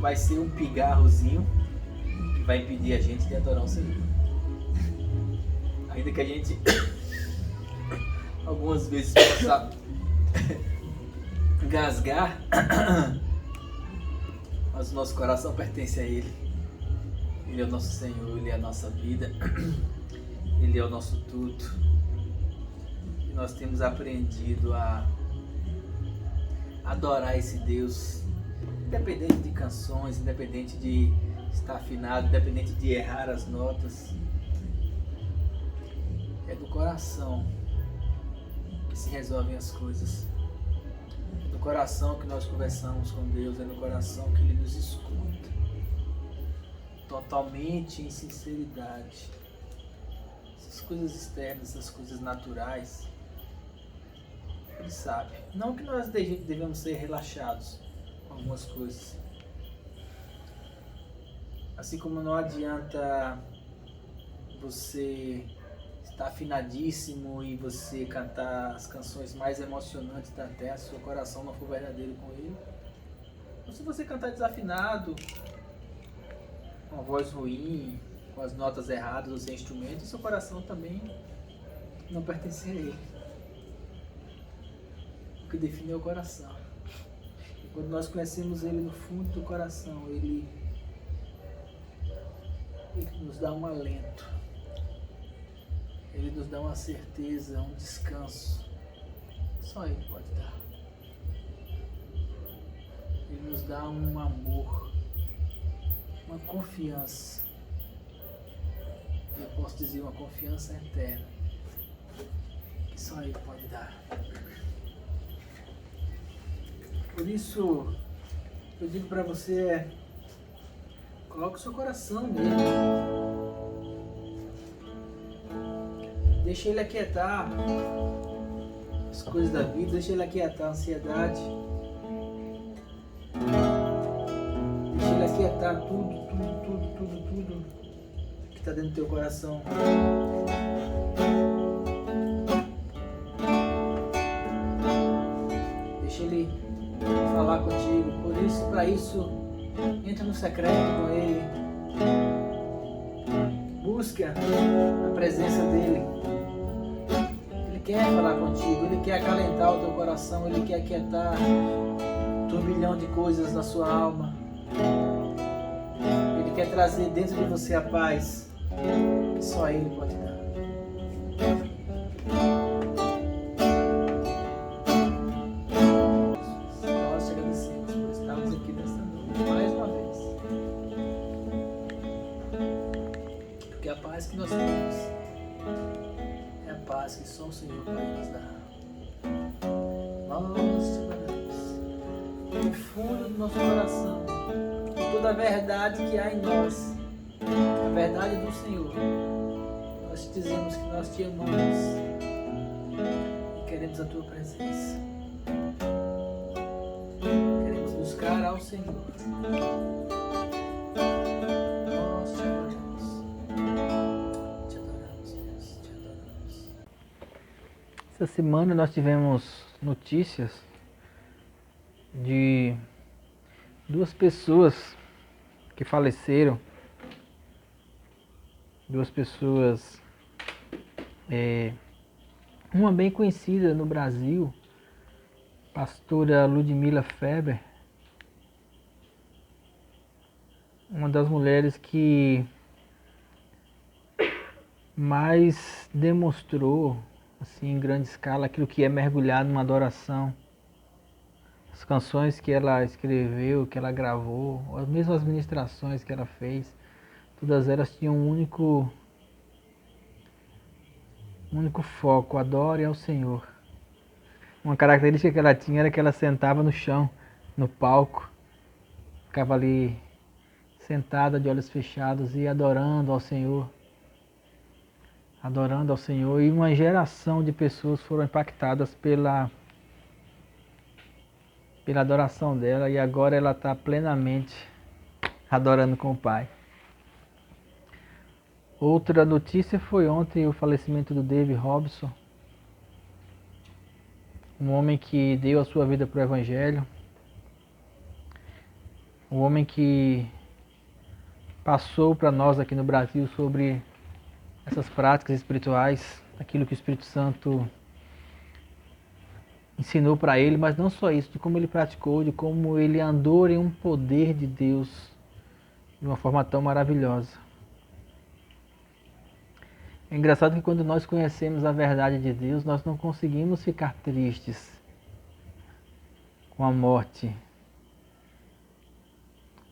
vai ser um pigarrozinho que vai impedir a gente de adorar o Senhor. Ainda que a gente algumas vezes possa engasgar, mas o nosso coração pertence a Ele. Ele é o nosso Senhor, Ele é a nossa vida, Ele é o nosso tudo. E nós temos aprendido a adorar esse Deus, independente de canções, independente de estar afinado, independente de errar as notas. É do coração que se resolvem as coisas. É do coração que nós conversamos com Deus, é do coração que Ele nos escuta. Totalmente em sinceridade. Essas coisas externas, essas coisas naturais, Ele sabe. Não que nós devemos ser relaxados com algumas coisas. Assim como não adianta você estar afinadíssimo e você cantar as canções mais emocionantes da terra se seu coração não for verdadeiro com Ele. Ou se você cantar desafinado, com a voz ruim, com as notas erradas do seu instrumento, seu coração também não pertence a Ele. O que define é o coração. E quando nós conhecemos Ele no fundo do coração, Ele nos dá um alento. Ele nos dá uma certeza, um descanso. Só Ele pode dar. Ele nos dá um amor, uma confiança. Eu posso dizer uma confiança eterna, que só Ele pode dar. Por isso, eu digo para você, coloque o seu coração nele. Deixa Ele aquietar as coisas da vida, deixa Ele aquietar a ansiedade. Deixa Ele aquietar tudo que está dentro do teu coração. Deixa Ele falar contigo. Por isso, para isso, entra no secreto com Ele. Busca a presença dEle. Ele quer falar contigo, Ele quer acalentar o teu coração, Ele quer aquietar um turbilhão de coisas na sua alma. Ele quer trazer dentro de você a paz que só Ele pode dar. Nós te agradecemos por estarmos aqui nesta noite mais uma vez. Porque a paz que nós temos é a paz que só o Senhor pode nos dar. Nós te adoramos no fundo do nosso coração, toda a verdade que há em nós, a verdade do Senhor. Nós te dizemos que nós te amamos e queremos a tua presença. Queremos buscar ao Senhor. Nós te adoramos. Te adoramos, Deus, te adoramos. Essa semana nós tivemos notícias de duas pessoas que faleceram. Duas pessoas, uma bem conhecida no Brasil, pastora Ludmila Feber, uma das mulheres que mais demonstrou assim, em grande escala aquilo que é mergulhar numa adoração. As canções que ela escreveu, que ela gravou, as mesmas ministrações que ela fez, todas elas tinham um único foco: adore ao Senhor. Uma característica que ela tinha era que ela sentava no chão, no palco, ficava ali sentada de olhos fechados e adorando ao Senhor. Adorando ao Senhor. E uma geração de pessoas foram impactadas pela adoração dela, e agora ela está plenamente adorando com o Pai. Outra notícia foi ontem o falecimento do Dave Robson, um homem que deu a sua vida para o Evangelho, um homem que passou para nós aqui no Brasil sobre essas práticas espirituais, aquilo que o Espírito Santo ensinou para ele, mas não só isso, de como ele praticou, de como ele andou em um poder de Deus de uma forma tão maravilhosa. É engraçado que quando nós conhecemos a verdade de Deus, nós não conseguimos ficar tristes com a morte,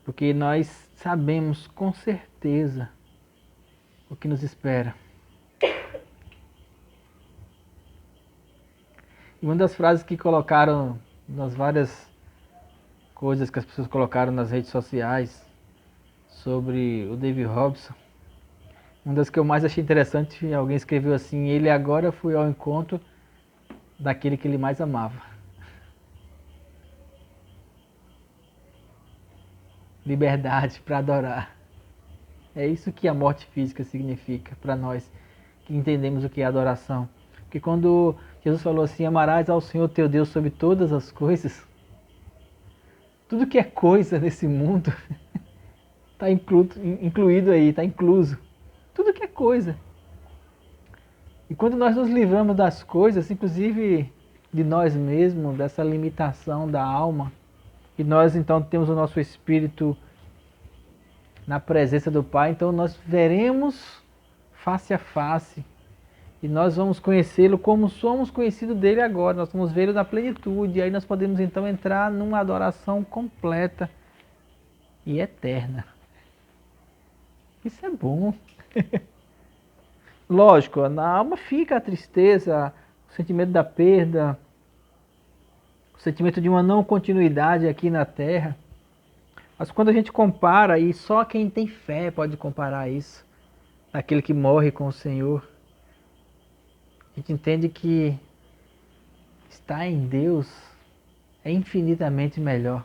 porque nós sabemos com certeza o que nos espera. E uma das frases que colocaram nas várias coisas que as pessoas colocaram nas redes sociais sobre o David Robson, uma das que eu mais achei interessante, alguém escreveu assim: ele agora foi ao encontro daquele que ele mais amava. Liberdade para adorar. É isso que a morte física significa para nós que entendemos o que é adoração. Porque quando Jesus falou assim: amarás ao Senhor teu Deus sobre todas as coisas, tudo que é coisa nesse mundo está incluído aí, está incluso. Tudo que é coisa. E quando nós nos livramos das coisas, inclusive de nós mesmos, dessa limitação da alma, e nós então temos o nosso espírito na presença do Pai, então nós veremos face a face e nós vamos conhecê-lo como somos conhecidos dele agora, nós vamos vê-lo na plenitude, e aí nós podemos então entrar numa adoração completa e eterna. Isso é bom. Lógico, na alma fica a tristeza, o sentimento da perda, o sentimento de uma não continuidade aqui na Terra. Mas quando a gente compara, e só quem tem fé pode comparar isso, aquele que morre com o Senhor, a gente entende que estar em Deus é infinitamente melhor.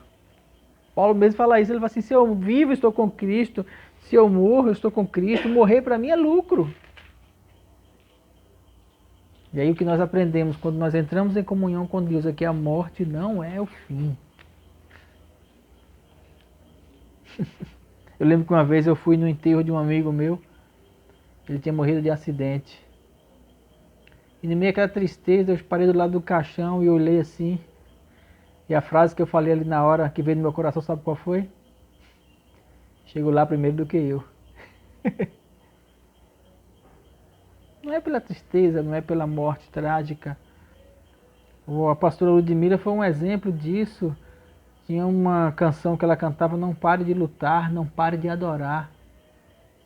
Paulo mesmo fala isso, ele fala assim: se eu vivo, estou com Cristo, se eu morro, eu estou com Cristo, morrer para mim é lucro. E aí o que nós aprendemos quando nós entramos em comunhão com Deus é que a morte não é o fim. Eu lembro que uma vez eu fui no enterro de um amigo meu, ele tinha morrido de acidente. E no meio daquela tristeza, eu parei do lado do caixão e olhei assim. E a frase que eu falei ali na hora, que veio no meu coração, sabe qual foi? Chego lá primeiro do que eu. Não é pela tristeza, não é pela morte trágica. A pastora Ludmila foi um exemplo disso. Tinha uma canção que ela cantava: não pare de lutar, não pare de adorar.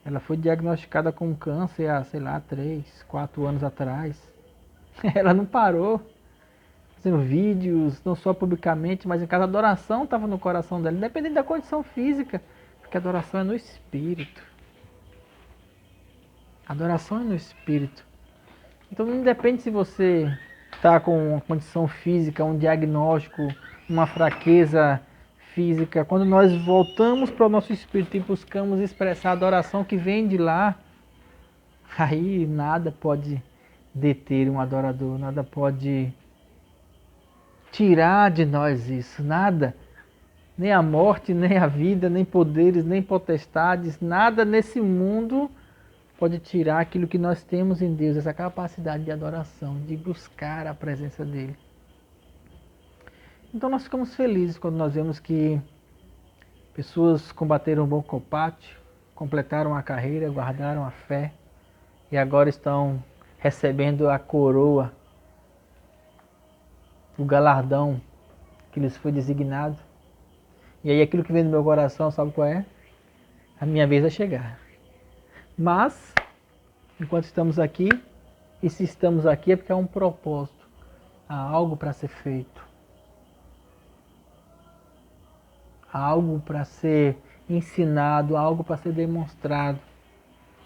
Ela foi diagnosticada com câncer há, sei lá, 3, 4 anos atrás. Ela não parou, fazendo vídeos, não só publicamente, mas em casa. A adoração estava no coração dela, independente da condição física, porque a adoração é no espírito. A adoração é no espírito. Então não depende se você está com uma condição física, um diagnóstico, uma fraqueza física. Quando nós voltamos para o nosso espírito e buscamos expressar a adoração que vem de lá, aí nada pode deter um adorador, nada pode tirar de nós isso, nada. Nem a morte, nem a vida, nem poderes, nem potestades, nada nesse mundo pode tirar aquilo que nós temos em Deus, essa capacidade de adoração, de buscar a presença dEle. Então nós ficamos felizes quando nós vemos que pessoas combateram o bom combate, completaram a carreira, guardaram a fé e agora estão recebendo a coroa, o galardão que lhes foi designado. E aí aquilo que vem no meu coração, sabe qual é? A minha vez é chegar. Mas, enquanto estamos aqui, e se estamos aqui é porque há um propósito, há algo para ser feito, há algo para ser ensinado, há algo para ser demonstrado.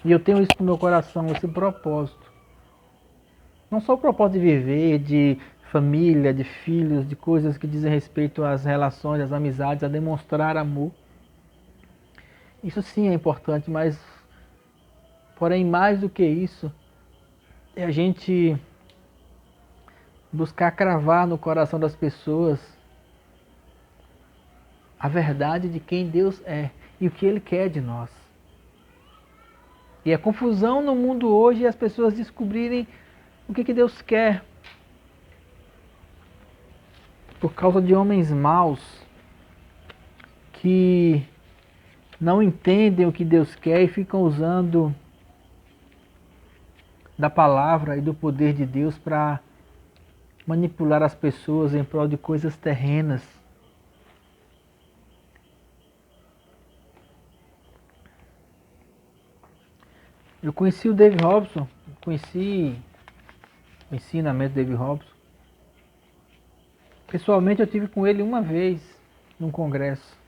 E eu tenho isso no meu coração, esse propósito. Não só o propósito de viver, de família, de filhos, de coisas que dizem respeito às relações, às amizades, a demonstrar amor. Isso sim é importante, mas porém, mais do que isso, é a gente buscar cravar no coração das pessoas a verdade de quem Deus é e o que Ele quer de nós. E a confusão no mundo hoje é as pessoas descobrirem o que Deus quer por causa de homens maus que não entendem o que Deus quer e ficam usando da palavra e do poder de Deus para manipular as pessoas em prol de coisas terrenas. Eu conheci o David Robson, conheci o ensinamento do David Robson. Pessoalmente eu tive com ele uma vez num congresso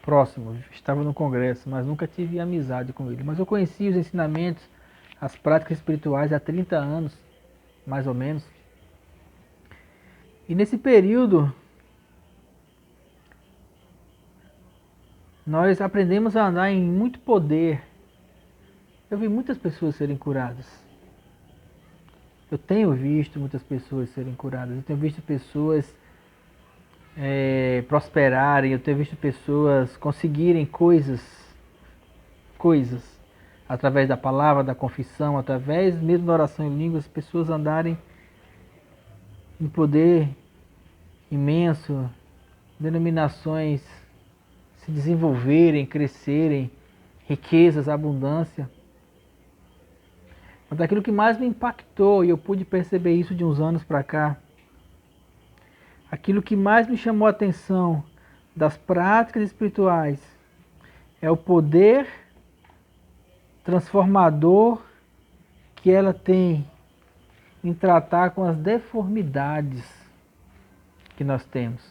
próximo, estava no congresso, mas nunca tive amizade com ele. Mas eu conheci os ensinamentos, as práticas espirituais há 30 anos, mais ou menos. E nesse período, nós aprendemos a andar em muito poder. Eu vi muitas pessoas serem curadas. Eu tenho visto muitas pessoas serem curadas. Eu tenho visto pessoas prosperarem. Eu tenho visto pessoas conseguirem coisas através da palavra, da confissão, através mesmo da oração em línguas, pessoas andarem em poder imenso, denominações se desenvolverem, crescerem, riquezas, abundância. Mas aquilo que mais me impactou, e eu pude perceber isso de uns anos para cá, aquilo que mais me chamou a atenção das práticas espirituais é o poder transformador que ela tem em tratar com as deformidades que nós temos.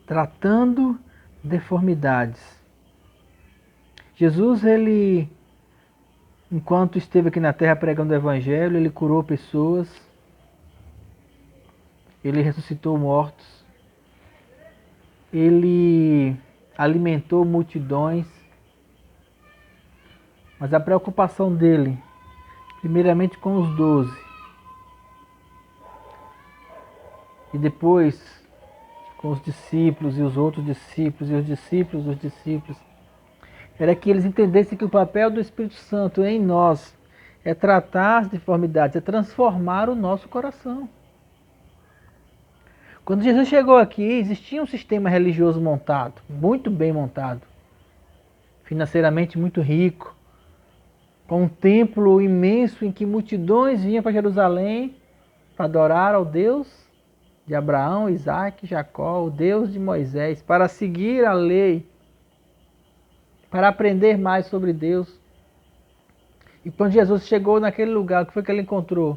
Tratando deformidades. Jesus, ele, enquanto esteve aqui na terra pregando o Evangelho, ele curou pessoas, ele ressuscitou mortos, ele alimentou multidões, mas a preocupação dele, primeiramente com os 12, e depois com os discípulos e os outros discípulos, e os discípulos dos discípulos, era que eles entendessem que o papel do Espírito Santo em nós é tratar as deformidades, é transformar o nosso coração. Quando Jesus chegou aqui, existia um sistema religioso montado, muito bem montado, financeiramente muito rico, com um templo imenso em que multidões vinham para Jerusalém para adorar ao Deus de Abraão, Isaac, Jacó, o Deus de Moisés, para seguir a lei, para aprender mais sobre Deus. E quando Jesus chegou naquele lugar, o que foi que ele encontrou?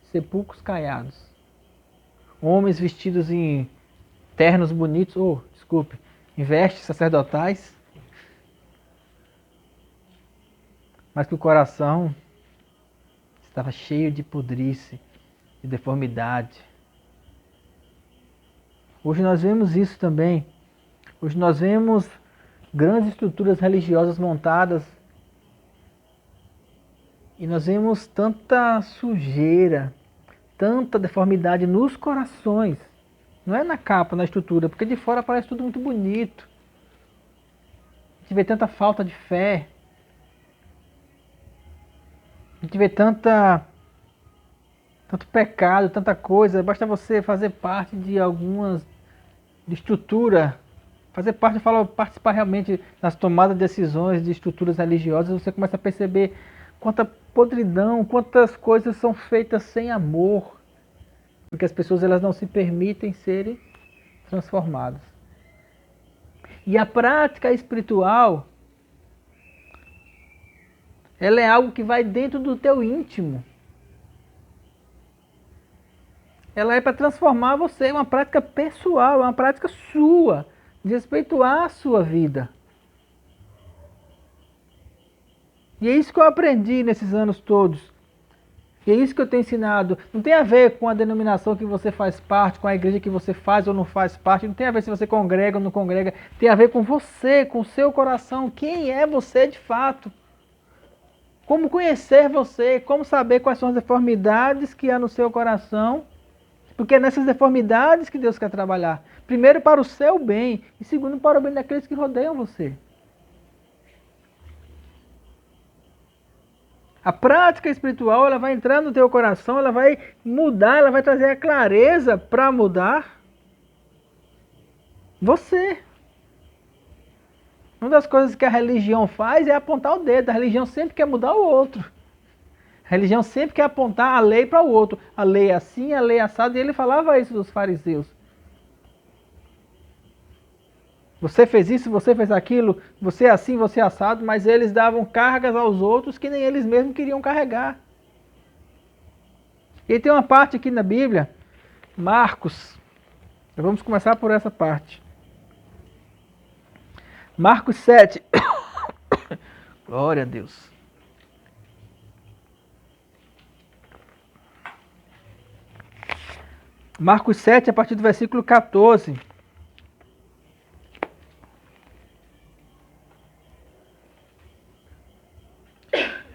Sepulcros caiados. Homens vestidos em ternos bonitos, em vestes sacerdotais, mas que o coração estava cheio de podrice, de deformidade. Hoje nós vemos isso também. Hoje nós vemos grandes estruturas religiosas montadas e nós vemos tanta sujeira, tanta deformidade nos corações. Não é na capa, na estrutura, porque de fora parece tudo muito bonito. A gente vê tanta falta de fé. A gente vê tanto pecado, tanta coisa. Basta você fazer parte de de estrutura, fazer parte, eu falo, participar realmente das tomadas de decisões de estruturas religiosas, você começa a perceber quanta podridão, quantas coisas são feitas sem amor, porque as pessoas elas não se permitem serem transformadas. E a prática espiritual, ela é algo que vai dentro do teu íntimo. Ela é para transformar você, é uma prática pessoal, é uma prática sua, de respeito à sua vida. E é isso que eu aprendi nesses anos todos. E é isso que eu tenho ensinado. Não tem a ver com a denominação que você faz parte, com a igreja que você faz ou não faz parte. Não tem a ver se você congrega ou não congrega. Tem a ver com você, com o seu coração. Quem é você de fato? Como conhecer você, como saber quais são as deformidades que há no seu coração, porque é nessas deformidades que Deus quer trabalhar. Primeiro para o seu bem e segundo para o bem daqueles que rodeiam você. A prática espiritual, ela vai entrar no teu coração, ela vai mudar, ela vai trazer a clareza para mudar você. Uma das coisas que a religião faz é apontar o dedo. A religião sempre quer mudar o outro. A religião sempre quer apontar a lei para o outro. A lei é assim, a lei é assada. E ele falava isso dos fariseus. Você fez isso, você fez aquilo, você é assim, você é assado. Mas eles davam cargas aos outros que nem eles mesmos queriam carregar. E tem uma parte aqui na Bíblia, Marcos. Vamos começar por essa parte. Marcos 7. Glória a Deus. Marcos 7, a partir do versículo 14.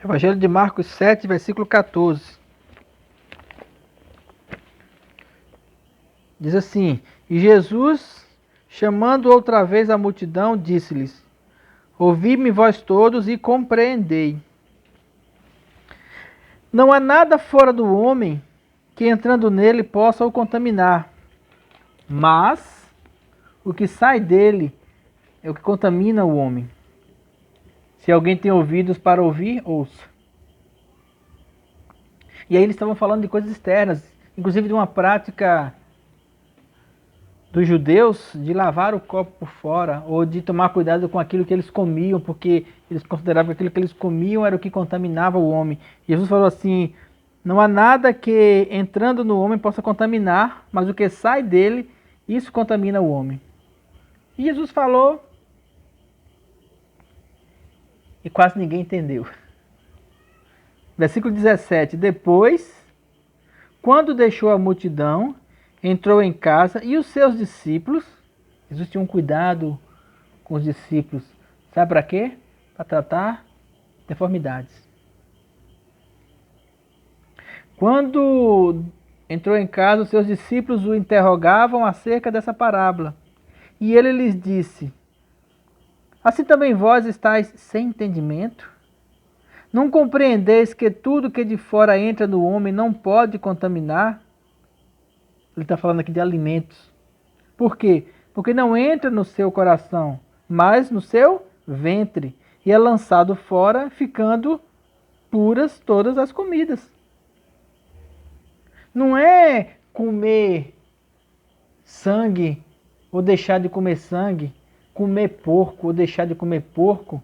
Evangelho de Marcos 7, versículo 14. Diz assim: E Jesus, chamando outra vez a multidão, disse-lhes: Ouvi-me vós todos e compreendei. Não há nada fora do homem que entrando nele possa o contaminar, mas o que sai dele é o que contamina o homem. Se alguém tem ouvidos para ouvir, ouça. E aí eles estavam falando de coisas externas, inclusive de uma prática dos judeus de lavar o copo por fora, ou de tomar cuidado com aquilo que eles comiam, porque eles consideravam que aquilo que eles comiam era o que contaminava o homem. Jesus falou assim: não há nada que entrando no homem possa contaminar, mas o que sai dele, isso contamina o homem. E Jesus falou, e quase ninguém entendeu. Versículo 17: Depois, quando deixou a multidão, entrou em casa e os seus discípulos, Jesus tinha um cuidado com os discípulos, sabe para quê? Para tratar deformidades. Quando entrou em casa, os seus discípulos o interrogavam acerca dessa parábola. E ele lhes disse: Assim também vós estáis sem entendimento? Não compreendeis que tudo que de fora entra no homem não pode contaminar? Ele está falando aqui de alimentos. Por quê? Porque não entra no seu coração, mas no seu ventre. E é lançado fora, ficando puras todas as comidas. Não é comer sangue ou deixar de comer sangue, comer porco ou deixar de comer porco,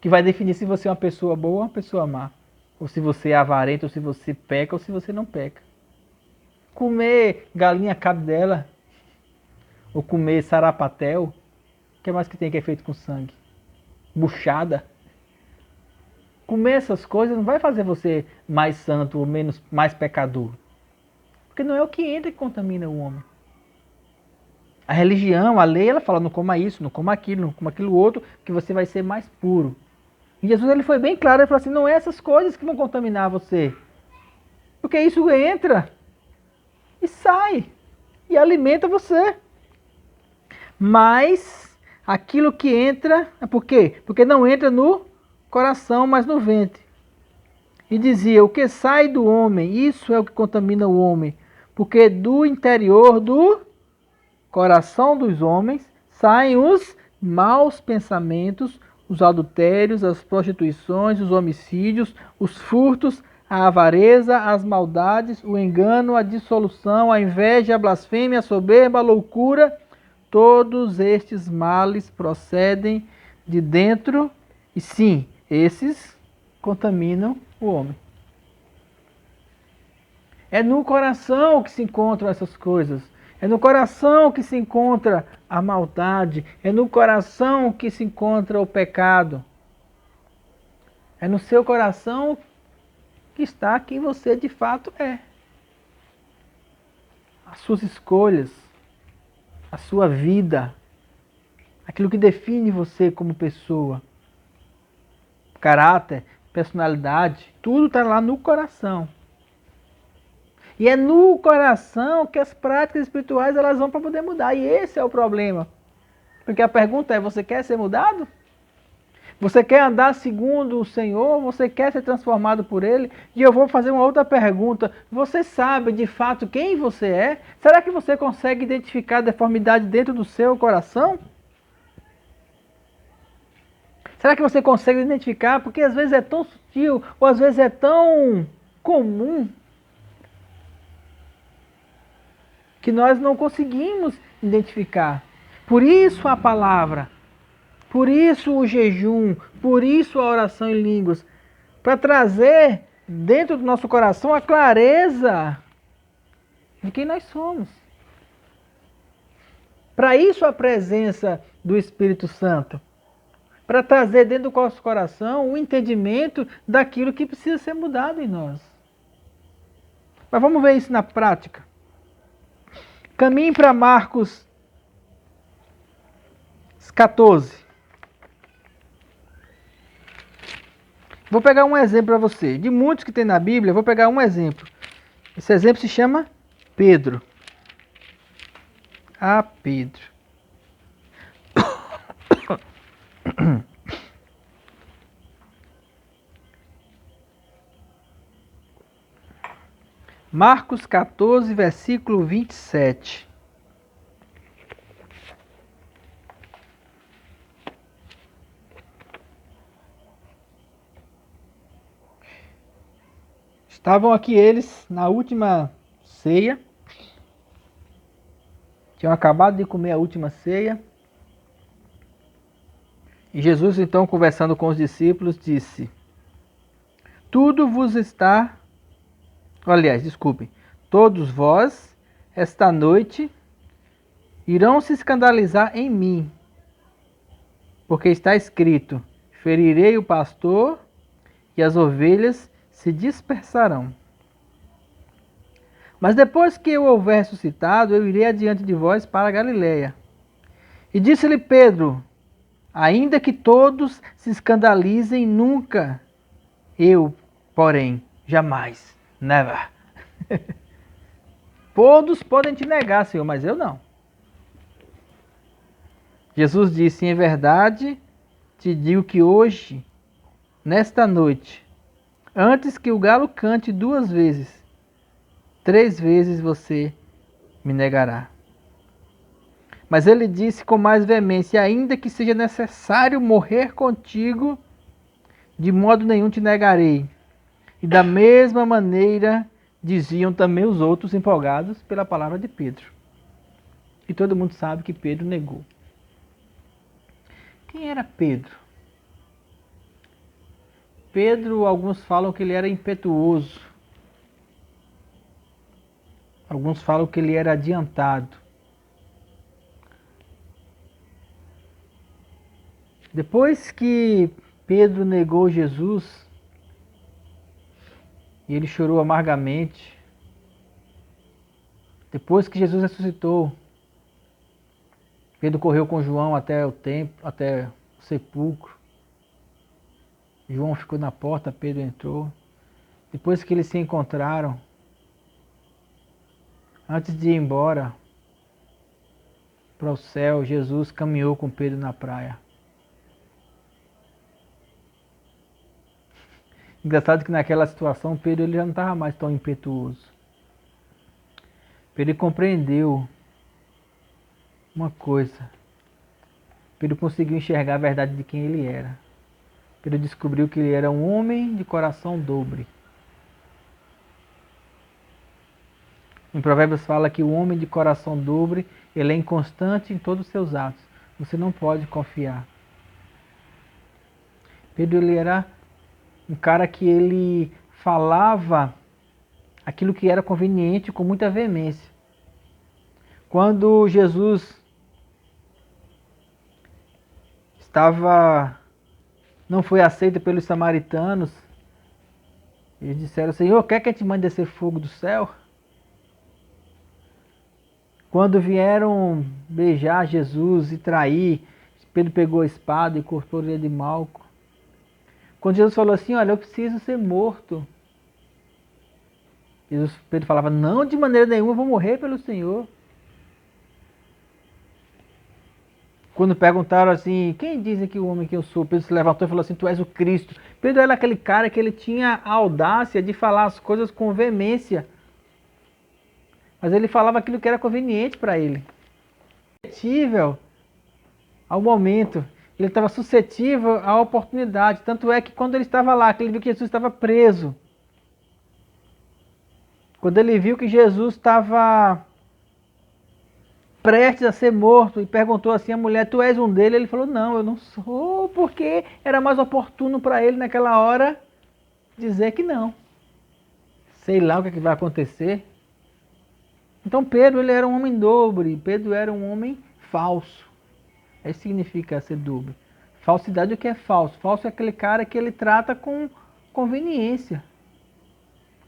que vai definir se você é uma pessoa boa ou uma pessoa má. Ou se você é avarento, ou se você peca, ou se você não peca. Comer galinha cabidela, ou comer sarapatel, o que mais que tem que é feito com sangue? Buchada. Comer essas coisas não vai fazer você mais santo ou mais pecador. Porque não é o que entra que contamina o homem. A religião, a lei, ela fala: não coma isso, não coma aquilo outro, que você vai ser mais puro. E Jesus, ele foi bem claro, ele falou assim: não é essas coisas que vão contaminar você. Porque isso entra e sai e alimenta você. Mas aquilo que entra, é por quê? Porque não entra no coração, mas no ventre. E dizia: o que sai do homem, isso é o que contamina o homem. Porque do interior do coração dos homens saem os maus pensamentos, os adultérios, as prostituições, os homicídios, os furtos, a avareza, as maldades, o engano, a dissolução, a inveja, a blasfêmia, a soberba, a loucura. Todos estes males procedem de dentro e sim, esses contaminam o homem. É no coração que se encontram essas coisas. É no coração que se encontra a maldade. É no coração que se encontra o pecado. É no seu coração que está quem você de fato é. As suas escolhas, a sua vida, aquilo que define você como pessoa. caráter, personalidade, tudo está lá no coração. E é no coração que as práticas espirituais elas vão para poder mudar. E esse é o problema. Porque a pergunta é, você quer ser mudado? Você quer andar segundo o Senhor? Você quer ser transformado por Ele? E eu vou fazer uma outra pergunta. Você sabe de fato quem você é? Será que você consegue identificar a deformidade dentro do seu coração? Será que você consegue identificar? Porque às vezes é tão sutil, ou às vezes é tão comum, que nós não conseguimos identificar. Por isso a palavra, por isso o jejum, por isso a oração em línguas, para trazer dentro do nosso coração a clareza de quem nós somos. Para isso a presença do Espírito Santo, para trazer dentro do nosso coração o entendimento daquilo que precisa ser mudado em nós. Mas vamos ver isso na prática. Caminhe para Marcos 14. Vou pegar um exemplo para você. De muitos que tem na Bíblia, vou pegar um exemplo. Esse exemplo se chama Pedro. Pedro. Marcos 14, versículo 27. Estavam aqui eles na última ceia. Tinham acabado de comer a última ceia. E Jesus, então, conversando com os discípulos, disse: Tudo vos está... Aliás, desculpem. Todos vós, esta noite, irão se escandalizar em mim. Porque está escrito: Ferirei o pastor e as ovelhas se dispersarão. Mas depois que eu houver ressuscitado, eu irei adiante de vós para a Galiléia. E disse-lhe Pedro: Ainda que todos se escandalizem, nunca. Eu, porém, jamais. Never. Todos podem te negar, Senhor, mas eu não. Jesus disse: Em verdade, te digo que hoje, nesta noite, antes que o galo cante 2 vezes, 3 vezes você me negará. Mas ele disse com mais veemência: Ainda que seja necessário morrer contigo, de modo nenhum te negarei. E da mesma maneira diziam também os outros, empolgados pela palavra de Pedro. E todo mundo sabe que Pedro negou. Quem era Pedro? Pedro, alguns falam que ele era impetuoso. Alguns falam que ele era adiantado. Depois que Pedro negou Jesus, e ele chorou amargamente, depois que Jesus ressuscitou, Pedro correu com João até o templo, até o sepulcro. João ficou na porta, Pedro entrou. Depois que eles se encontraram, antes de ir embora para o céu, Jesus caminhou com Pedro na praia. Engraçado que naquela situação Pedro ele já não estava mais tão impetuoso. Pedro compreendeu uma coisa. Pedro conseguiu enxergar a verdade de quem ele era. Pedro descobriu que ele era um homem de coração dobre. Em Provérbios fala que o homem de coração dobre, ele é inconstante em todos os seus atos. Você não pode confiar. Pedro ele era um cara que ele falava aquilo que era conveniente com muita veemência. Quando Jesus não foi aceito pelos samaritanos, eles disseram: Senhor, quer que a gente mande descer fogo do céu? Quando vieram beijar Jesus e trair, Pedro pegou a espada e cortou a orelha de Malco. Quando Jesus falou assim, olha, eu preciso ser morto. Pedro falava, não, de maneira nenhuma, eu vou morrer pelo Senhor. Quando perguntaram assim, quem dizem que o homem que eu sou? Pedro se levantou e falou assim, tu és o Cristo. Pedro era aquele cara que ele tinha a audácia de falar as coisas com veemência. Mas ele falava aquilo que era conveniente para ele. Suscetível ao momento. Ele estava suscetível à oportunidade. Tanto é que quando ele estava lá, que ele viu que Jesus estava preso. Quando ele viu que Jesus estava prestes a ser morto e perguntou assim à mulher, tu és um dele? Ele falou, não, eu não sou, porque era mais oportuno para ele naquela hora dizer que não. Sei lá o que vai acontecer. Então Pedro, ele era um homem dobre, Pedro era um homem falso. Isso significa ser dobre. Falsidade, o que é falso? Falso é aquele cara que ele trata com conveniência.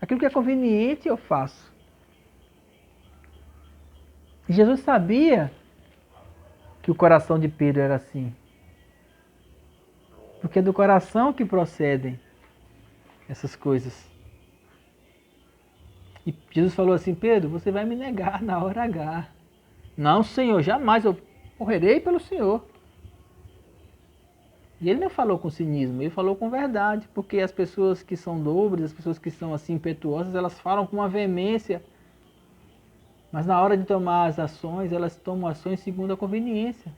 Aquilo que é conveniente eu faço. E Jesus sabia que o coração de Pedro era assim. Porque é do coração que procedem essas coisas. E Jesus falou assim, Pedro, você vai me negar na hora H. Não, Senhor, jamais, eu morrerei pelo Senhor. E ele não falou com cinismo, ele falou com verdade. Porque as pessoas que são dobres, as pessoas que são assim impetuosas, elas falam com uma veemência. Mas na hora de tomar as ações, elas tomam ações segundo a conveniência.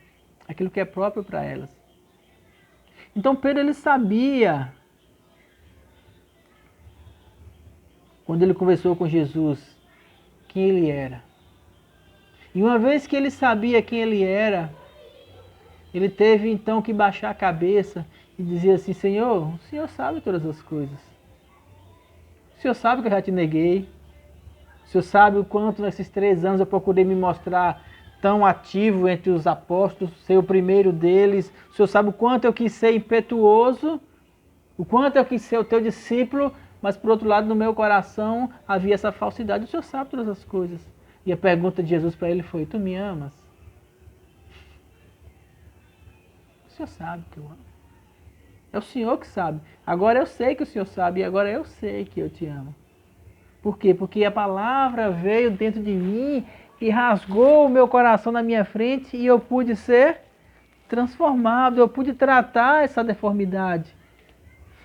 Aquilo que é próprio para elas. Então Pedro, ele sabia, quando ele conversou com Jesus, quem ele era. E uma vez que ele sabia quem ele era, ele teve então que baixar a cabeça e dizer assim, Senhor, o Senhor sabe todas as coisas. O Senhor sabe que eu já te neguei. O Senhor sabe o quanto nesses 3 anos eu procurei me mostrar tão ativo entre os apóstolos, ser o primeiro deles. O Senhor sabe o quanto eu quis ser impetuoso, o quanto eu quis ser o teu discípulo, mas por outro lado no meu coração havia essa falsidade. O Senhor sabe todas as coisas. E a pergunta de Jesus para ele foi, tu me amas? O Senhor sabe que eu amo. É o Senhor que sabe. Agora eu sei que o Senhor sabe e agora eu sei que eu te amo. Por quê? Porque a palavra veio dentro de mim e rasgou o meu coração na minha frente e eu pude ser transformado, eu pude tratar essa deformidade.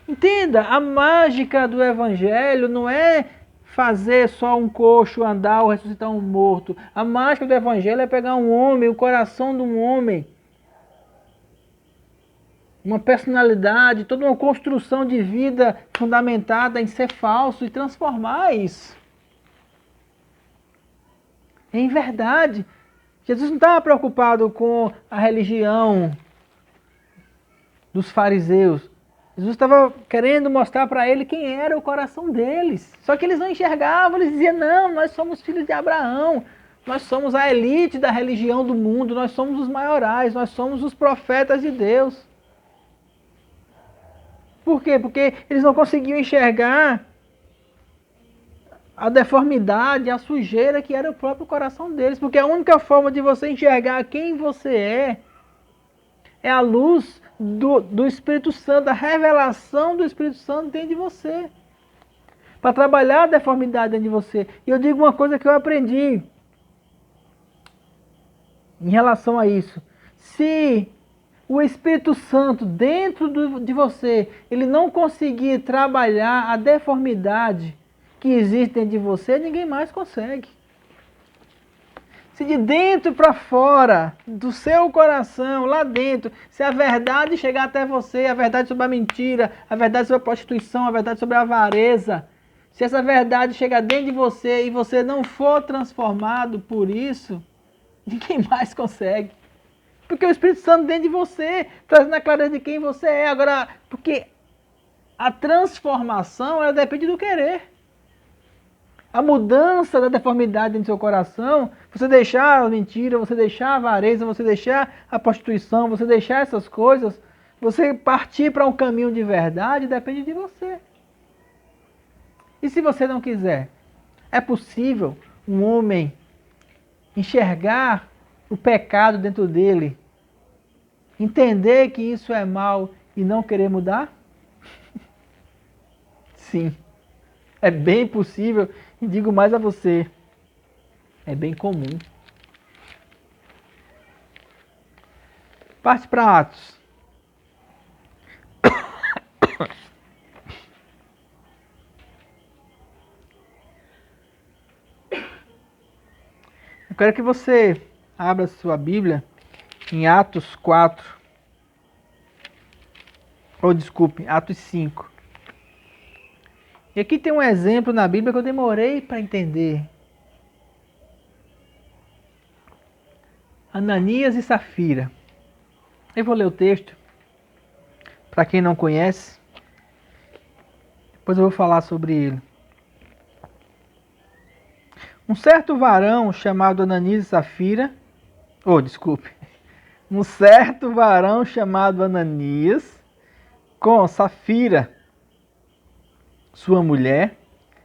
Entenda, a mágica do Evangelho não é fazer só um coxo andar ou ressuscitar um morto. A mágica do Evangelho é pegar um homem, o coração de um homem, uma personalidade, toda uma construção de vida fundamentada em ser falso e transformar isso em verdade. Jesus não estava preocupado com a religião dos fariseus. Jesus estava querendo mostrar para ele quem era o coração deles. Só que eles não enxergavam, eles diziam, não, nós somos filhos de Abraão, nós somos a elite da religião do mundo, nós somos os maiorais, nós somos os profetas de Deus. Por quê? Porque eles não conseguiam enxergar a deformidade, a sujeira que era o próprio coração deles. Porque a única forma de você enxergar quem você é a luz do Espírito Santo, a revelação do Espírito Santo dentro de você. Para trabalhar a deformidade dentro de você. E eu digo uma coisa que eu aprendi em relação a isso. Se o Espírito Santo dentro de você, ele não conseguir trabalhar a deformidade que existe dentro de você, ninguém mais consegue. Se de dentro para fora, do seu coração, lá dentro, se a verdade chegar até você, a verdade sobre a mentira, a verdade sobre a prostituição, a verdade sobre a avareza, se essa verdade chegar dentro de você e você não for transformado por isso, ninguém mais consegue. Porque o Espírito Santo dentro de você, trazendo a clareza de quem você é. Agora, porque a transformação, ela depende do querer. A mudança da deformidade dentro do seu coração, você deixar a mentira, você deixar a avareza, você deixar a prostituição, você deixar essas coisas, você partir para um caminho de verdade, depende de você. E se você não quiser? É possível um homem enxergar o pecado dentro dele, entender que isso é mal e não querer mudar? sim. É bem possível, e digo mais a você, é bem comum. Parte para Atos. Eu quero que você abra sua Bíblia em Atos 4, ou desculpe, Atos 5. E aqui tem um exemplo na Bíblia que eu demorei para entender. Ananias e Safira. Eu vou ler o texto, para quem não conhece, depois eu vou falar sobre ele. Um certo varão chamado Ananias e Safira, desculpe, um certo varão chamado Ananias, com Safira, sua mulher,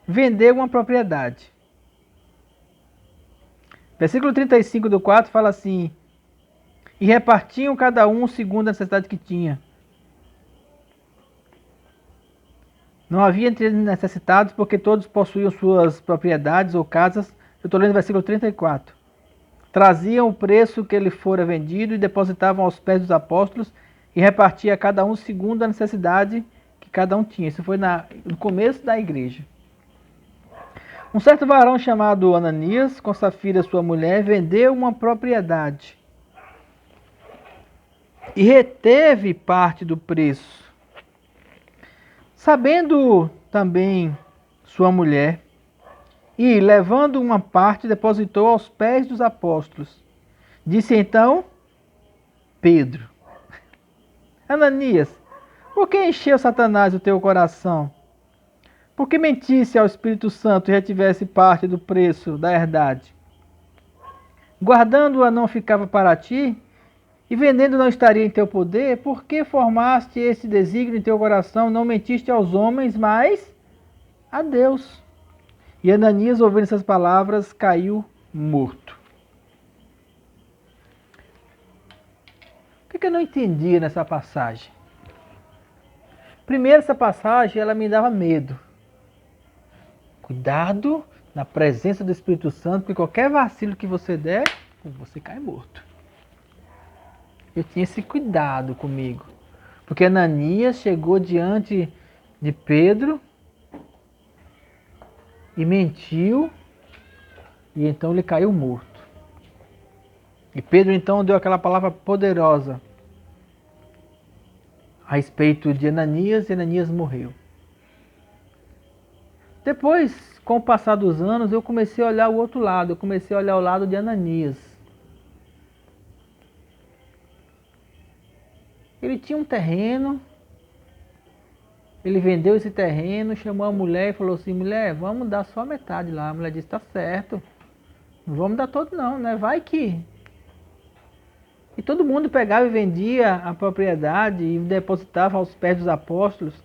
vendeu uma propriedade. Versículo 35 do 4 fala assim: e repartiam cada um segundo a necessidade que tinha. Não havia entre eles necessitados, porque todos possuíam suas propriedades ou casas. Eu estou lendo o versículo 34. Traziam o preço que lhe fora vendido e depositavam aos pés dos apóstolos e repartia a cada um segundo a necessidade que cada um tinha. Isso foi no começo da igreja. Um certo varão chamado Ananias, com Safira sua mulher, vendeu uma propriedade e reteve parte do preço. Sabendo também sua mulher, e, levando uma parte, depositou aos pés dos apóstolos. Disse então Pedro: Ananias, por que encheu Satanás o teu coração? Por que mentisse ao Espírito Santo e retivesse parte do preço da herdade? Guardando-a não ficava para ti, e vendendo não estaria em teu poder? Por que formaste esse desígnio em teu coração? Não mentiste aos homens, mas a Deus. E Ananias, ouvindo essas palavras, caiu morto. O que eu não entendia nessa passagem? Primeiro, essa passagem ela me dava medo. Cuidado na presença do Espírito Santo, porque qualquer vacilo que você der, você cai morto. Eu tinha esse cuidado comigo. Porque Ananias chegou diante de Pedro e mentiu, e então ele caiu morto. E Pedro então deu aquela palavra poderosa a respeito de Ananias, e Ananias morreu. Depois, com o passar dos anos, eu comecei a olhar o outro lado, eu comecei a olhar o lado de Ananias. Ele tinha um terreno, ele vendeu esse terreno, chamou a mulher e falou assim: mulher, vamos dar só a metade lá. A mulher disse: tá certo, não vamos dar todo não, né? Vai que... E todo mundo pegava e vendia a propriedade e depositava aos pés dos apóstolos.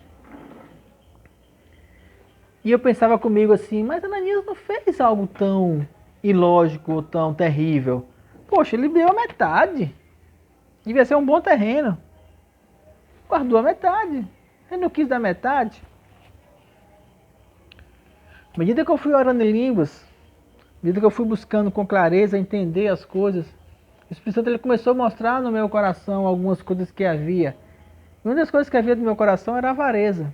E eu pensava comigo assim: mas Ananias não fez algo tão ilógico ou tão terrível. Poxa, ele deu a metade. Devia ser um bom terreno. Guardou a metade. Ele não quis dar metade. À medida que eu fui orando em línguas, à medida que eu fui buscando com clareza entender as coisas, o Espírito Santo ele começou a mostrar no meu coração algumas coisas que havia. E uma das coisas que havia no meu coração era a avareza.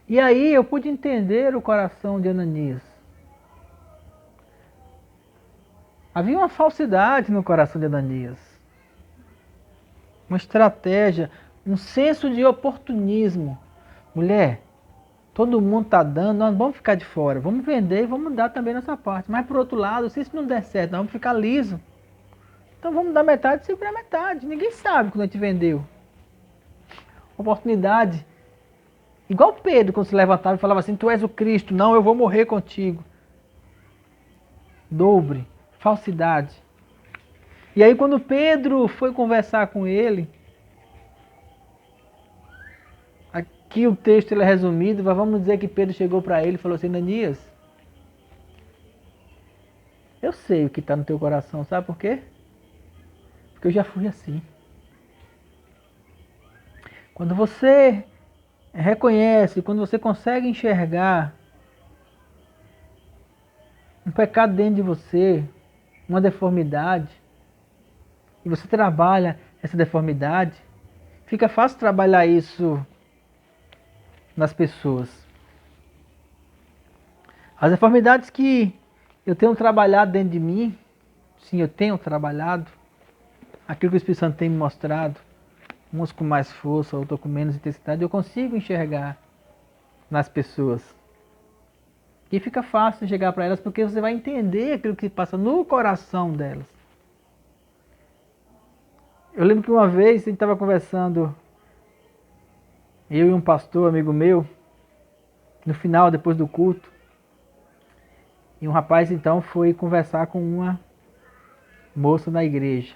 E aí eu pude entender o coração de Ananias. Havia uma falsidade no coração de Ananias. Uma estratégia, um senso de oportunismo. Mulher, todo mundo está dando, nós vamos ficar de fora. Vamos vender e vamos dar também nossa parte. Mas por outro lado, se isso não der certo, nós vamos ficar liso. Então vamos dar metade, sempre a metade. Ninguém sabe quando a gente vendeu. Oportunidade. Igual Pedro, quando se levantava e falava assim: tu és o Cristo, não, eu vou morrer contigo. Dobre, falsidade. E aí quando Pedro foi conversar com ele, aqui o texto ele é resumido, mas vamos dizer que Pedro chegou para ele e falou assim: Ananias, eu sei o que está no teu coração, sabe por quê? Porque eu já fui assim. Quando você reconhece, quando você consegue enxergar um pecado dentro de você, uma deformidade, e você trabalha essa deformidade, fica fácil trabalhar isso nas pessoas. As deformidades que eu tenho trabalhado dentro de mim, sim, eu tenho trabalhado, aquilo que o Espírito Santo tem me mostrado, uns com mais força, outros com menos intensidade, eu consigo enxergar nas pessoas. E fica fácil chegar para elas porque você vai entender aquilo que passa no coração delas. Eu lembro que uma vez a gente estava conversando, eu e um pastor, amigo meu, no final, depois do culto, e um rapaz então foi conversar com uma moça na igreja.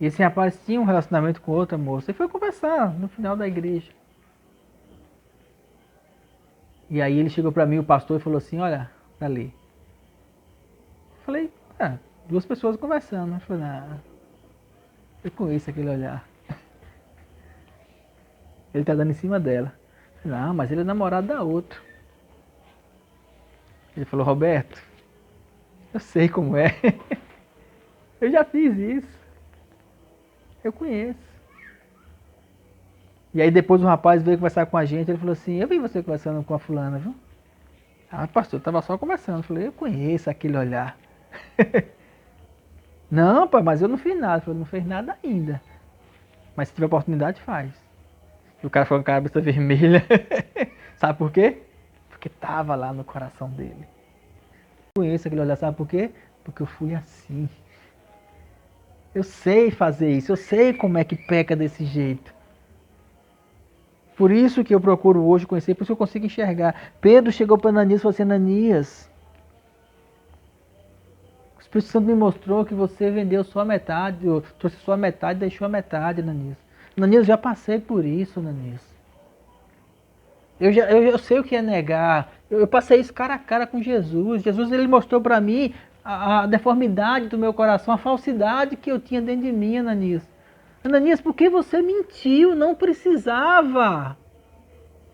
E esse rapaz tinha um relacionamento com outra moça e foi conversar no final da igreja. E aí ele chegou para mim, o pastor, e falou assim, olha, ali. Eu falei, duas pessoas conversando. Eu falei, eu conheço aquele olhar. Ele tá dando em cima dela. Eu falei, não, mas ele é namorado da outra. Ele falou, Roberto, eu sei como é. Eu já fiz isso. Eu conheço. E aí depois o rapaz veio conversar com a gente, ele falou assim, eu vi você conversando com a fulana, viu? Ah, pastor, eu tava só conversando. Eu falei, eu conheço aquele olhar. Não, pai, mas eu não fiz nada. Eu falei, não fez nada ainda. Mas se tiver oportunidade, faz. E o cara ficou com a cabeça vermelha. Sabe por quê? Porque tava lá no coração dele. Eu conheço aquele olhar, sabe por quê? Porque eu fui assim. Eu sei fazer isso, eu sei como é que peca desse jeito. Por isso que eu procuro hoje conhecer, por isso que eu consigo enxergar. Pedro chegou para Ananias e falou assim, Ananias, o Espírito Santo me mostrou que você vendeu só a metade, ou trouxe só a metade e deixou a metade, Ananias. Ananias, eu já passei por isso, Ananias. Eu sei o que é negar. Eu passei isso cara a cara com Jesus. Jesus ele mostrou para mim a deformidade do meu coração, a falsidade que eu tinha dentro de mim, Ananias. Ananias, por que você mentiu? Não precisava.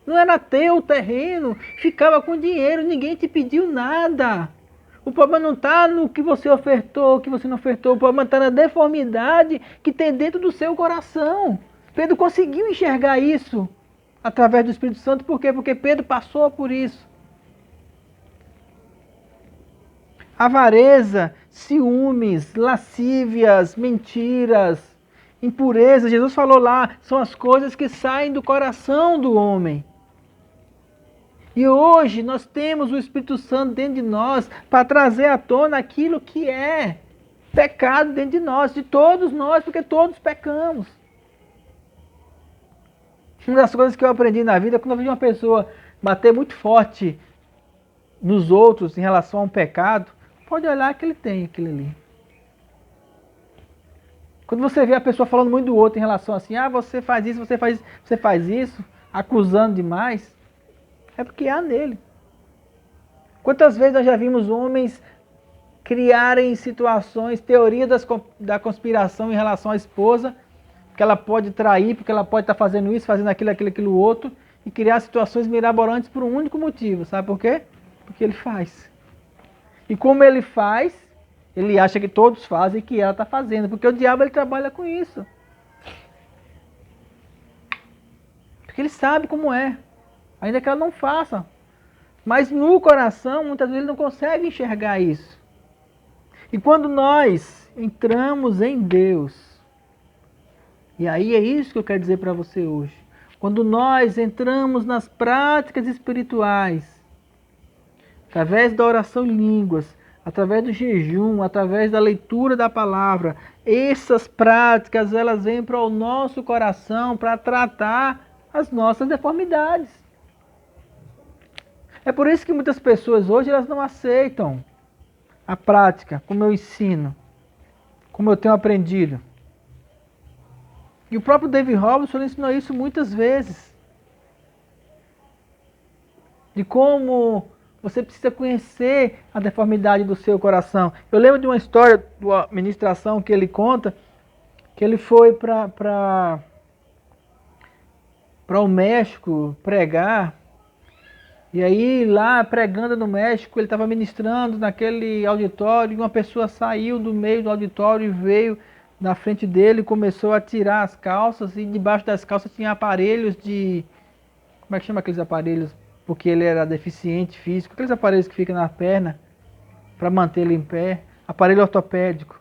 Não era teu o terreno, ficava com dinheiro, ninguém te pediu nada. O problema não está no que você ofertou, o que você não ofertou. O problema está na deformidade que tem dentro do seu coração. Pedro conseguiu enxergar isso através do Espírito Santo. Por quê? Porque Pedro passou por isso. Avareza, ciúmes, lascívias, mentiras, impureza. Jesus falou lá, são as coisas que saem do coração do homem. E hoje nós temos o Espírito Santo dentro de nós para trazer à tona aquilo que é pecado dentro de nós, de todos nós, porque todos pecamos. Uma das coisas que eu aprendi na vida, quando eu vi uma pessoa bater muito forte nos outros em relação a um pecado, pode olhar que ele tem aquilo ali. Quando você vê a pessoa falando muito do outro em relação assim, você faz isso, você faz isso, acusando demais, é porque há nele. Quantas vezes nós já vimos homens criarem situações, teorias da conspiração em relação à esposa, que ela pode trair, porque ela pode estar fazendo isso, fazendo aquilo outro, e criar situações mirabolantes por um único motivo. Sabe por quê? Porque ele faz. E como ele faz, ele acha que todos fazem e que ela está fazendo, porque o diabo ele trabalha com isso. Porque ele sabe como é, ainda que ela não faça. Mas no coração, muitas vezes ele não consegue enxergar isso. E quando nós entramos em Deus, e aí é isso que eu quero dizer para você hoje. Quando nós entramos nas práticas espirituais, através da oração em línguas, através do jejum, através da leitura da palavra, essas práticas elas vêm para o nosso coração para tratar as nossas deformidades. É por isso que muitas pessoas hoje elas não aceitam a prática, como eu ensino, como eu tenho aprendido. E o próprio David Robson ensinou isso muitas vezes. De como você precisa conhecer a deformidade do seu coração. Eu lembro de uma história, de uma ministração que ele conta, que ele foi para o México pregar. E aí, lá pregando no México, ele estava ministrando naquele auditório, e uma pessoa saiu do meio do auditório e veio na frente dele, começou a tirar as calças, e debaixo das calças tinha aparelhos de... Como é que chama aqueles aparelhos? Porque ele era deficiente físico, aqueles aparelhos que ficam na perna para manter ele em pé, aparelho ortopédico.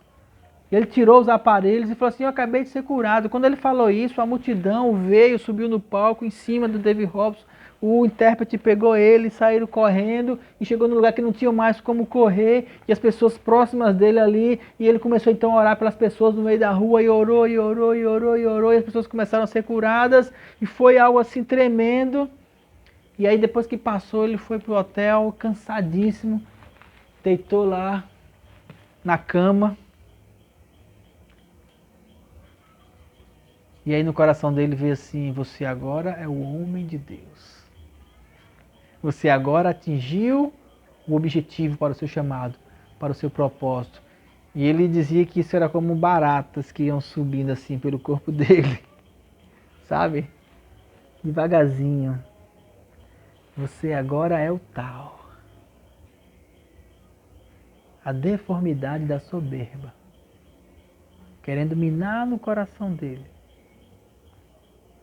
E ele tirou os aparelhos e falou assim: eu acabei de ser curado. Quando ele falou isso, a multidão veio, subiu no palco em cima do David Robson. O intérprete pegou ele, saíram correndo e chegou no lugar que não tinha mais como correr, e as pessoas próximas dele ali, e ele começou então a orar pelas pessoas no meio da rua, e orou, e orou, e orou, e orou, e as pessoas começaram a ser curadas, e foi algo assim tremendo. E aí depois que passou, ele foi pro hotel cansadíssimo, deitou lá na cama. E aí no coração dele veio assim: você agora é o homem de Deus. Você agora atingiu o objetivo para o seu chamado, para o seu propósito. E ele dizia que isso era como baratas que iam subindo assim pelo corpo dele. Sabe? Devagarzinho. Você agora é o tal. A deformidade da soberba, querendo minar no coração dele.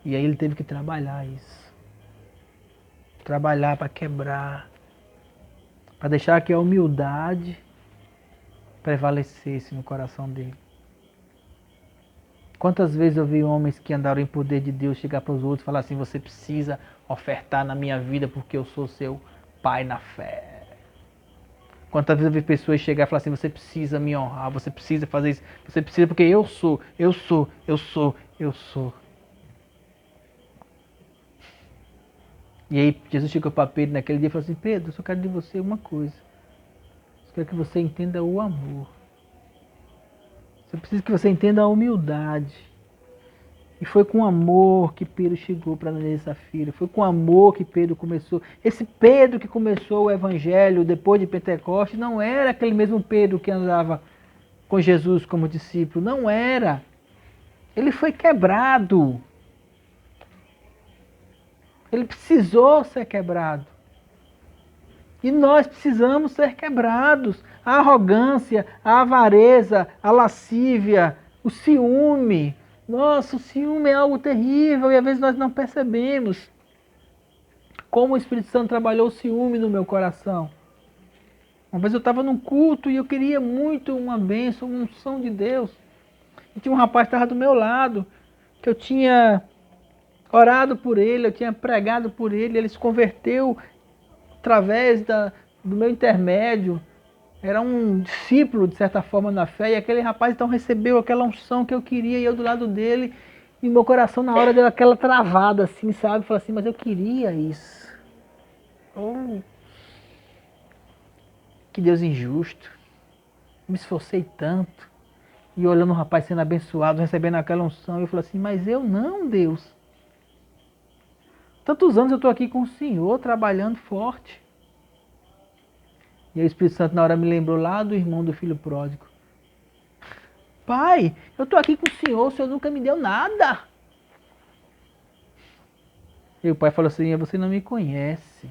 E aí ele teve que trabalhar isso. Trabalhar para quebrar, para deixar que a humildade prevalecesse no coração dele. Quantas vezes eu vi homens que andaram em poder de Deus chegar para os outros e falar assim: você precisa ofertar na minha vida porque eu sou seu pai na fé. Quantas vezes eu vi pessoas chegar e falar assim: você precisa me honrar, você precisa fazer isso, você precisa porque eu sou. E aí Jesus chegou para Pedro naquele dia e falou assim: Pedro, eu só quero de você uma coisa. Eu quero que você entenda o amor. Eu preciso que você entenda a humildade. E foi com amor que Pedro chegou para Ananias e Safira. Foi com amor que Pedro começou. Esse Pedro que começou o evangelho depois de Pentecostes não era aquele mesmo Pedro que andava com Jesus como discípulo. Não era. Ele foi quebrado. Ele precisou ser quebrado. E nós precisamos ser quebrados. A arrogância, a avareza, a lascívia, o ciúme. Nossa, o ciúme é algo terrível e às vezes nós não percebemos como o Espírito Santo trabalhou o ciúme no meu coração. Uma vez eu estava num culto e eu queria muito uma bênção, uma unção de Deus. E tinha um rapaz que estava do meu lado, que eu tinha orado por ele, eu tinha pregado por ele, ele se converteu através do meu intermédio. Era um discípulo, de certa forma, na fé, e aquele rapaz então recebeu aquela unção que eu queria, e eu do lado dele, e meu coração na hora deu aquela travada assim, sabe? Falei assim: mas eu queria isso. Oh, que Deus injusto. Me esforcei tanto, e olhando o rapaz sendo abençoado, recebendo aquela unção, eu falei assim: mas eu não, Deus. Tantos anos eu estou aqui com o Senhor, trabalhando forte. E o Espírito Santo na hora me lembrou lá do irmão do filho pródigo. Pai, eu estou aqui com o Senhor nunca me deu nada. E o pai falou assim: você não me conhece.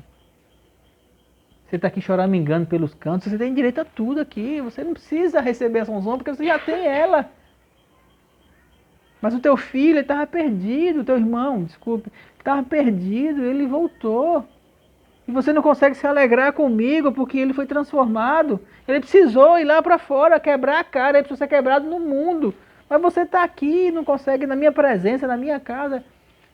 Você está aqui choramingando pelos cantos, você tem direito a tudo aqui. Você não precisa receber essa unção porque você já tem ela. Mas o teu filho estava perdido, o teu irmão, desculpe, estava perdido, ele voltou. E você não consegue se alegrar comigo porque ele foi transformado. Ele precisou ir lá para fora, quebrar a cara, ele precisou ser quebrado no mundo. Mas você está aqui, não consegue, na minha presença, na minha casa,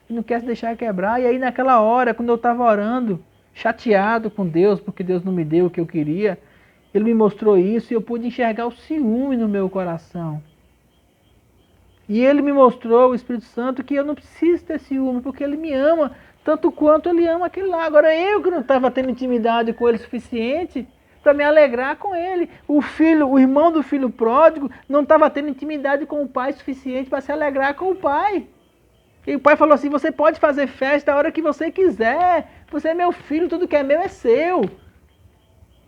e não quer se deixar quebrar. E aí naquela hora, quando eu estava orando, chateado com Deus, porque Deus não me deu o que eu queria, Ele me mostrou isso e eu pude enxergar o ciúme no meu coração. E Ele me mostrou, o Espírito Santo, que eu não preciso ter ciúme, porque Ele me ama tanto quanto Ele ama aquele lá. Agora eu que não estava tendo intimidade com Ele suficiente para me alegrar com Ele. O irmão do filho pródigo não estava tendo intimidade com o pai suficiente para se alegrar com o pai. E o pai falou assim: você pode fazer festa a hora que você quiser. Você é meu filho, tudo que é meu é seu.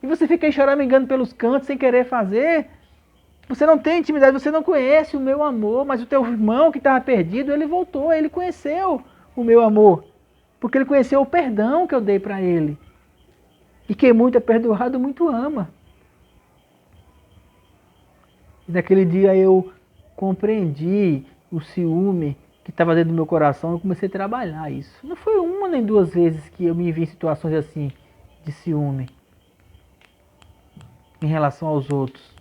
E você fica aí choramingando pelos cantos sem querer fazer. Você não tem intimidade, você não conhece o meu amor, mas o teu irmão que estava perdido, ele voltou, ele conheceu o meu amor. Porque ele conheceu o perdão que eu dei para ele. E quem muito é perdoado, muito ama. E naquele dia eu compreendi o ciúme que estava dentro do meu coração, eu comecei a trabalhar isso. Não foi uma nem duas vezes que eu me vi em situações assim, de ciúme, em relação aos outros.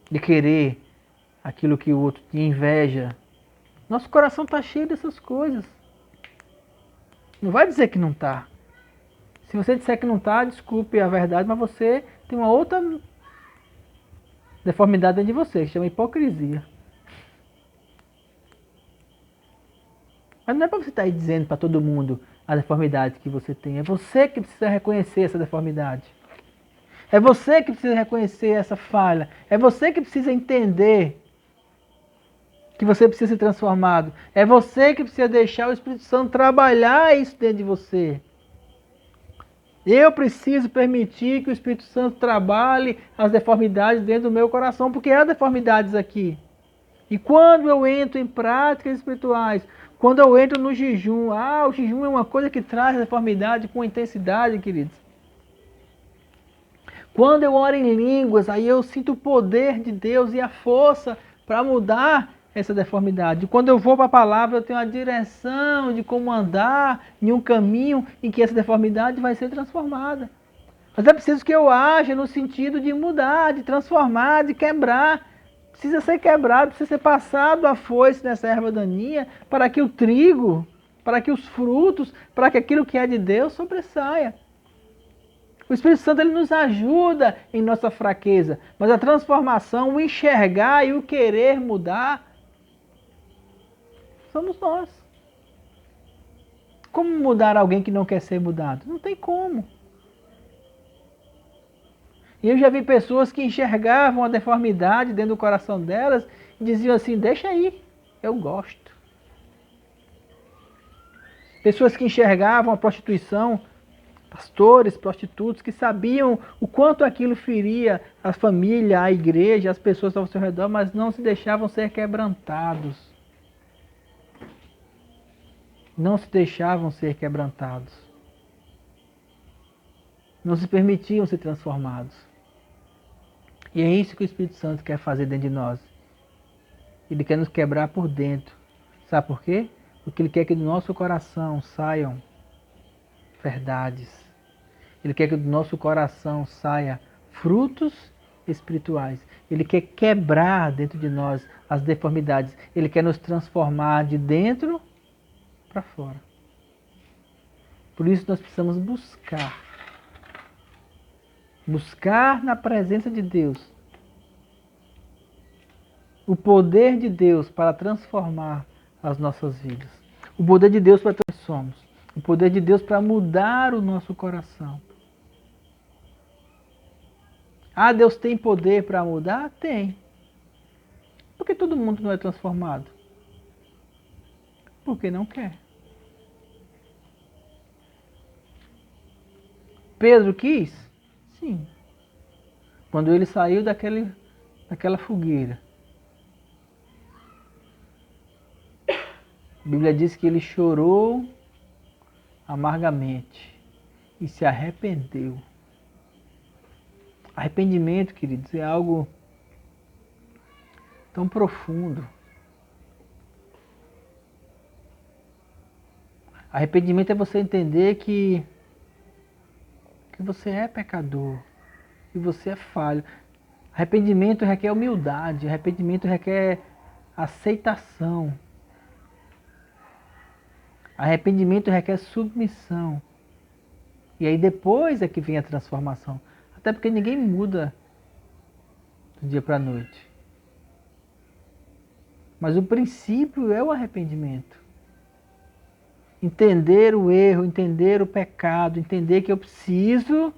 De querer aquilo que o outro tinha, inveja. Nosso coração está cheio dessas coisas. Não vai dizer que não está. Se você disser que não está, desculpe a verdade, mas você tem uma outra deformidade dentro de você, que chama hipocrisia. Mas não é para você estar aí dizendo para todo mundo a deformidade que você tem. É você que precisa reconhecer essa deformidade. É você que precisa reconhecer essa falha. É você que precisa entender que você precisa ser transformado. É você que precisa deixar o Espírito Santo trabalhar isso dentro de você. Eu preciso permitir que o Espírito Santo trabalhe as deformidades dentro do meu coração, porque há deformidades aqui. E quando eu entro em práticas espirituais, quando eu entro no jejum, o jejum é uma coisa que traz deformidade com intensidade, queridos. Quando eu oro em línguas, aí eu sinto o poder de Deus e a força para mudar essa deformidade. Quando eu vou para a palavra, eu tenho a direção de como andar em um caminho em que essa deformidade vai ser transformada. Mas é preciso que eu haja no sentido de mudar, de transformar, de quebrar. Precisa ser quebrado, precisa ser passado a foice nessa erva daninha para que o trigo, para que os frutos, para que aquilo que é de Deus sobressaia. O Espírito Santo ele nos ajuda em nossa fraqueza, mas a transformação, o enxergar e o querer mudar, somos nós. Como mudar alguém que não quer ser mudado? Não tem como. E eu já vi pessoas que enxergavam a deformidade dentro do coração delas e diziam assim, deixa aí, eu gosto. Pessoas que enxergavam a prostituição, pastores, prostitutos, que sabiam o quanto aquilo feria a família, a igreja, as pessoas ao seu redor, mas não se deixavam ser quebrantados. Não se deixavam ser quebrantados. Não se permitiam ser transformados. E é isso que o Espírito Santo quer fazer dentro de nós. Ele quer nos quebrar por dentro. Sabe por quê? Porque Ele quer que do nosso coração saiam verdades. Ele quer que do nosso coração saia frutos espirituais. Ele quer quebrar dentro de nós as deformidades. Ele quer nos transformar de dentro para fora. Por isso nós precisamos buscar na presença de Deus o poder de Deus para transformar as nossas vidas. O poder de Deus para nós somos. O poder de Deus para mudar o nosso coração. Deus tem poder para mudar? Tem. Por que todo mundo não é transformado? Porque não quer. Pedro quis? Sim. Quando ele saiu daquela fogueira. A Bíblia diz que ele chorou amargamente e se arrependeu. Arrependimento, queridos, é algo tão profundo. Arrependimento é você entender que você é pecador, que você é falho. Arrependimento requer humildade, arrependimento requer aceitação. Arrependimento requer submissão. E aí depois é que vem a transformação. Até porque ninguém muda do dia para a noite. Mas o princípio é o arrependimento. Entender o erro, entender o pecado, entender que eu preciso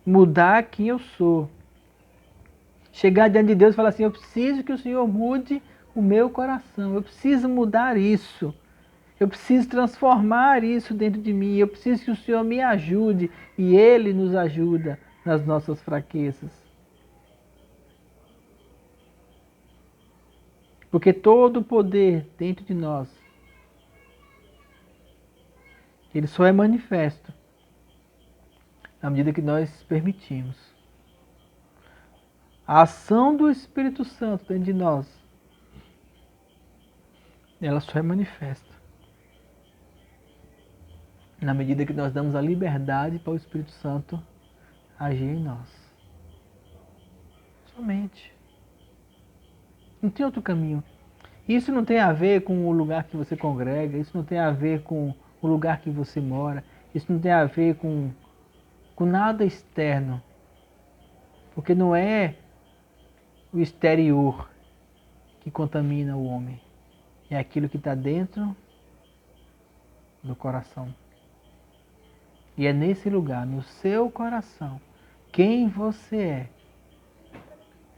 mudar quem eu sou. Chegar diante de Deus e falar assim, eu preciso que o Senhor mude o meu coração. Eu preciso mudar isso. Eu preciso transformar isso dentro de mim. Eu preciso que o Senhor me ajude. E Ele nos ajuda nas nossas fraquezas. Porque todo o poder dentro de nós, ele só é manifesto na medida que nós permitimos. A ação do Espírito Santo dentro de nós, ela só é manifesta na medida que nós damos a liberdade para o Espírito Santo agir em nós. Somente. Não tem outro caminho. Isso não tem a ver com o lugar que você congrega, isso não tem a ver com o lugar que você mora, isso não tem a ver com nada externo. Porque não é o exterior que contamina o homem. É aquilo que está dentro do coração. E é nesse lugar, no seu coração, quem você é,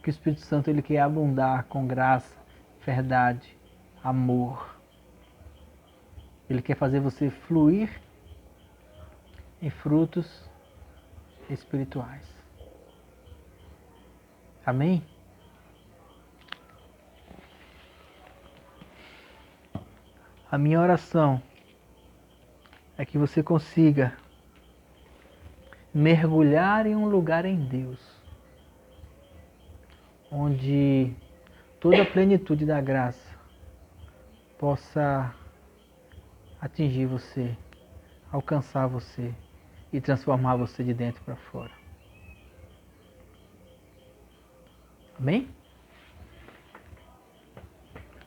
que o Espírito Santo ele quer abundar com graça, verdade, amor. Ele quer fazer você fluir em frutos espirituais. Amém? A minha oração é que você consiga mergulhar em um lugar em Deus, onde toda a plenitude da graça possa atingir você, alcançar você e transformar você de dentro para fora. Amém?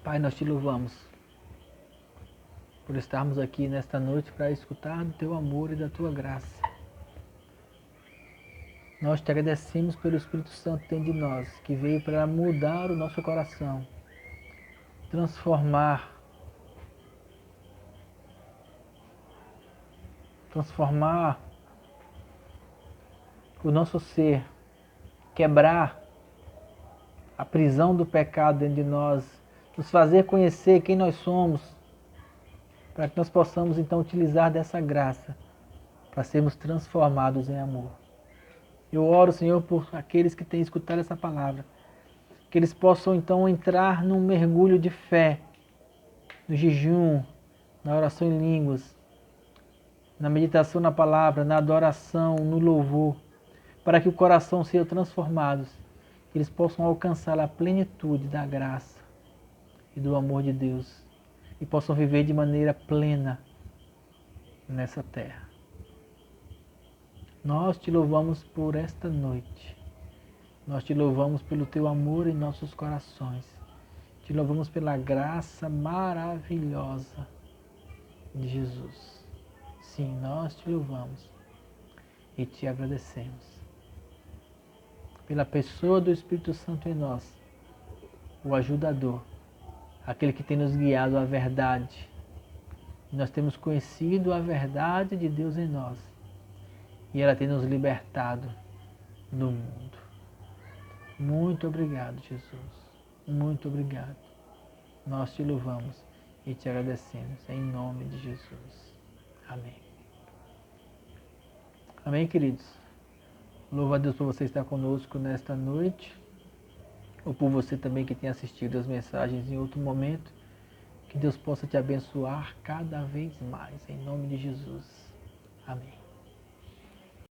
Pai, nós te louvamos por estarmos aqui nesta noite para escutar do teu amor e da tua graça. Nós te agradecemos pelo Espírito Santo dentro de nós, que veio para mudar o nosso coração, transformar o nosso ser, quebrar a prisão do pecado dentro de nós, nos fazer conhecer quem nós somos, para que nós possamos então utilizar dessa graça para sermos transformados em amor. Eu oro, Senhor, por aqueles que têm escutado essa palavra, que eles possam então entrar num mergulho de fé, no jejum, na oração em línguas, na meditação na palavra, na adoração, no louvor, para que o coração seja transformado, que eles possam alcançar a plenitude da graça e do amor de Deus e possam viver de maneira plena nessa terra. Nós te louvamos por esta noite. Nós te louvamos pelo teu amor em nossos corações. Te louvamos pela graça maravilhosa de Jesus. Sim, nós te louvamos e te agradecemos. Pela pessoa do Espírito Santo em nós, o ajudador, aquele que tem nos guiado à verdade. Nós temos conhecido a verdade de Deus em nós e ela tem nos libertado do mundo. Muito obrigado, Jesus. Muito obrigado. Nós te louvamos e te agradecemos em nome de Jesus. Amém. Amém, queridos? Louvo a Deus por você estar conosco nesta noite, ou por você também que tem assistido as mensagens em outro momento. Que Deus possa te abençoar cada vez mais, em nome de Jesus. Amém.